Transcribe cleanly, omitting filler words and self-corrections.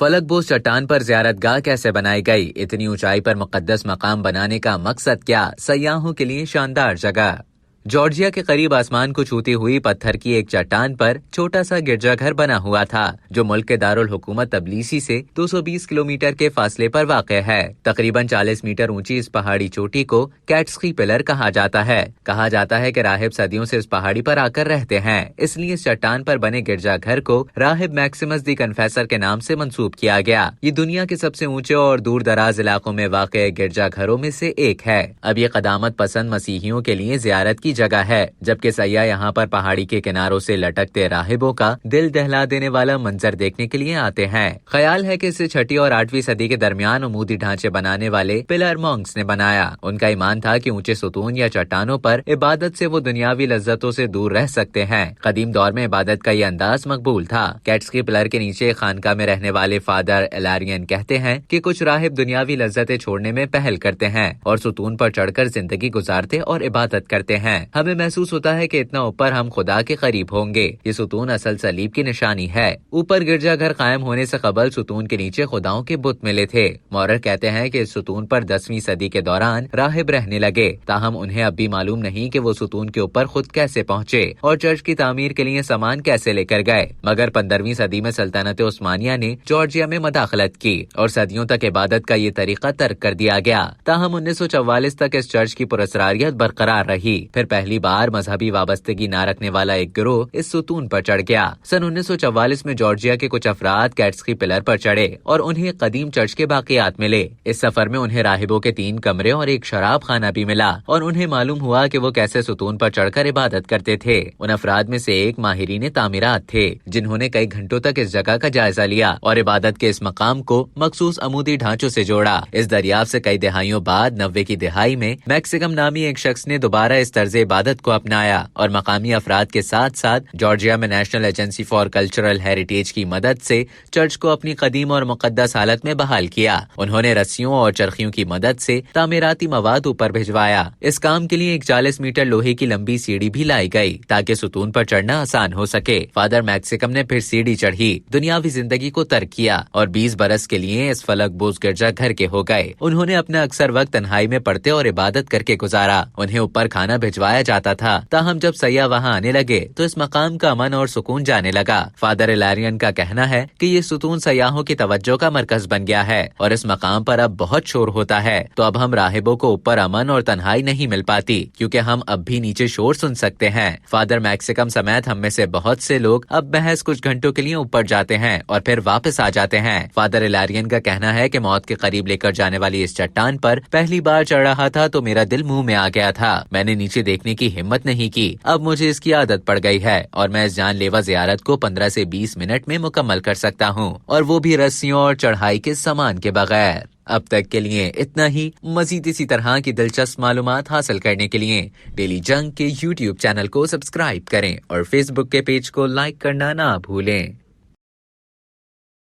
फलकबोस चट्टान पर ज़ियारतगाह कैसे बनाई गई? इतनी ऊंचाई पर मुकद्दस मकाम बनाने का मकसद क्या? सयाहों के लिए शानदार जगह। जॉर्जिया के करीब आसमान को छूती हुई पत्थर की एक चट्टान पर छोटा सा गिरजाघर बना हुआ था, जो मुल्क के दारुल हुकूमत तबलीसी से 220 किलोमीटर के फासले पर वाक़ है। तकरीबन 40 मीटर ऊंची इस पहाड़ी चोटी को कैट्स्की पिलर कहा जाता है। कहा जाता है कि राहिब सदियों से इस पहाड़ी पर आकर रहते हैं, इसलिए इस चट्टान पर बने गिरजाघर को राहिब मैक्सिमस दी कन्फेसर के नाम से मंसूब किया गया। ये दुनिया के सबसे ऊंचे और दूर दराज इलाकों में वाक़ गिरजाघरों में से एक है। अब ये कदामत पसंद मसीहियों के लिए जियारत की जगह है, जबकि सयाह यहाँ पर पहाड़ी के किनारों से लटकते राहिबों का दिल दहला देने वाला मंजर देखने के लिए आते हैं। ख्याल है कि इसे 6वीं और 8वीं सदी के दरमियान उमूदी ढांचे बनाने वाले पिलर मॉन्क्स ने बनाया। उनका ईमान था कि ऊंचे सुतून या चट्टानों पर इबादत से वो दुनियावी लज्जतों से दूर रह सकते हैं। कदीम दौर में इबादत का ये अंदाज मकबूल था। कैट्स्की पिलर के नीचे खानका में रहने वाले फादर इलारियन कहते हैं कि कुछ राहिब दुनियावी लज्जतें छोड़ने में पहल करते हैं और सुतून पर चढ़कर जिंदगी गुजारते और इबादत करते हैं। हमें महसूस होता है कि इतना ऊपर हम खुदा के करीब होंगे। ये सुतून असल सलीब की निशानी है। ऊपर गिरजाघर कायम होने से कबल सुतून के नीचे खुदाओं के बुत मिले थे। मौरर कहते हैं कि इस सुतून पर 10वीं सदी के दौरान राहिब रहने लगे, ताहम उन्हें अब भी मालूम नहीं कि वो सुतून के ऊपर खुद कैसे पहुंचे और चर्च की तामीर के लिए सामान कैसे लेकर गए। मगर 15वीं सदी में सल्तनत उस्मानिया ने जॉर्जिया में मदाखलत की और सदियों तक इबादत का ये तरीका तर्क कर दिया गया। ताहम 1944 तक इस चर्च की पुरस्कारियत बरकरार रही। फिर पहली बार मजहबी वाबस्तगी न रखने वाला एक गिरोह इस सुतून पर चढ़ गया। सन 1944 में जॉर्जिया के कुछ अफराद कैट्स्की पिलर पर चढ़े और उन्हें कदीम चर्च के बाकियात मिले। इस सफर में उन्हें राहिबों के 3 कमरे और एक शराब खाना भी मिला और उन्हें मालूम हुआ कि वो कैसे सुतून पर चढ़कर इबादत करते थे। उन अफराद में से एक माहिरीन तामीरात थे, जिन्होंने कई घंटों तक इस जगह का जायजा लिया और इबादत के इस मकाम को मखसूस अमूदी ढांचों से जोड़ा। इस दरियाफ्त से कई दहाइयों बाद 90 की दिहाई में मैक्सिकम नामी एक शख्स ने दोबारा इस तर्ज इबादत को अपनाया और मकामी अफराद के साथ साथ जॉर्जिया में national agency for cultural heritage की मदद से चर्च को अपनी कदीम और मुकद्दस हालत में बहाल किया। उन्होंने रस्सियों और चरखियों की मदद से तामीराती मवाद ऊपर भिजवाया। इस काम के लिए एक 40 मीटर लोहे की लंबी सीढ़ी भी लाई गई ताकि सुतून पर चढ़ना आसान हो सके। फादर मैक्सिकम ने फिर सीढ़ी चढ़ी, दुनियावी जिंदगी को तर्क किया और 20 बरस के लिए इस फलकबोस गिरजा घर के हो गए। उन्होंने अपना अक्सर वक्त तन्हाई में पढ़ते और इबादत करके गुजारा। उन्हें ऊपर खाना भिजवाया जाता था, ताहम जब सयाह वहाँ आने लगे तो इस मकाम का अमन और सुकून जाने लगा। फादर इलारियन का कहना है कि ये सुतून सयाहों की तवज्जो का मरकज बन गया है और इस मकाम पर अब बहुत शोर होता है। तो अब हम राहिबों को ऊपर अमन और तन्हाई नहीं मिल पाती, क्योंकि हम अब भी नीचे शोर सुन सकते हैं। फादर मैक्सिकम समेत हम में से बहुत से लोग अब महज कुछ घंटों के लिए ऊपर जाते हैं और फिर वापस आ जाते हैं। फादर इलारियन का कहना है कि मौत के करीब लेकर जाने वाली इस चट्टान पर पहली बार चढ़ रहा था तो मेरा दिल मुंह में आ गया था। मैंने नीचे देखने की हिम्मत नहीं की। अब मुझे इसकी आदत पड़ गई है और मैं इस जानलेवा ज़ियारत को 15 से 20 मिनट में मुकम्मल कर सकता हूँ, और वो भी रस्सियों और चढ़ाई के सामान के बगैर। अब तक के लिए इतना ही। मजीद इसी तरह की दिलचस्प मालूमात हासिल करने के लिए डेली जंग के YouTube चैनल को सब्सक्राइब करें और Facebook के पेज को लाइक करना ना भूलें।